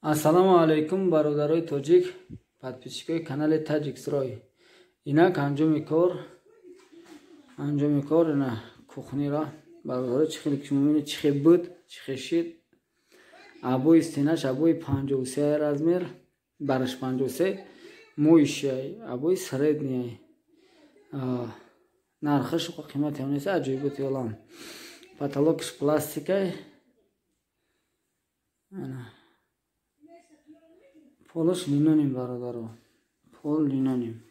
Ассалому алайкум бародарои тоҷик, подписчикои канали Таҷиксрой. Инак анҷоми кор ина кухнира бародаро чӣ хеле шумо мебинед чӣ хел буд, чӣ хел шид. Абои стенаш абои 53 размер, бараш 53, моишай, абои средняй. Нархаш ва қимати он неса аҷоиботи олам. Потолокш пластикай. Полош линоним бародаро. Пол линоним.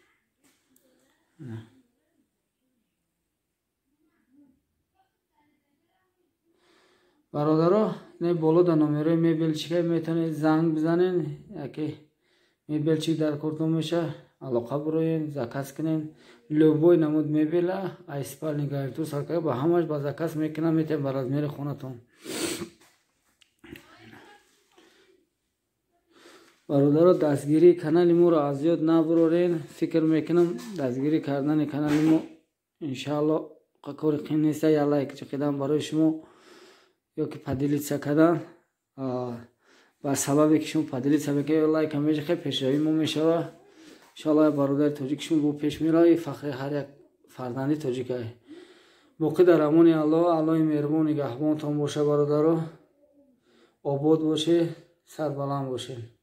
бародаро не боло да номерои мебелчика метавонед занг бизанед, яке мебелчик дар кортон меша, алоқа бироед, заказ кунед. Любой намуд мебела, айспални гарнитур саркага ба ҳамаш ба заказ мекунам, метавонед ба размери хонатон. бародаро дастгирии канали моро аз ёд набуроред. Фикр мекунам дастгирӣ кардани канали мо иншаалло кори қим неста. Я лайк чиқидан барои шумо ёки поделиться кардан ба сабабе ки шумо поделиться мекунед ё лайка мешахед пешравии мо мешава. иншаалло бародари тоҷик шумо бо пеш меравӣ, фахри ҳар як фарзанди тоҷикай. боқӣ дар амони аллоҳ, аллоҳи меҳрубон нигаҳбонтон боша бародаро. Обод бошед, сарбаланд бошед.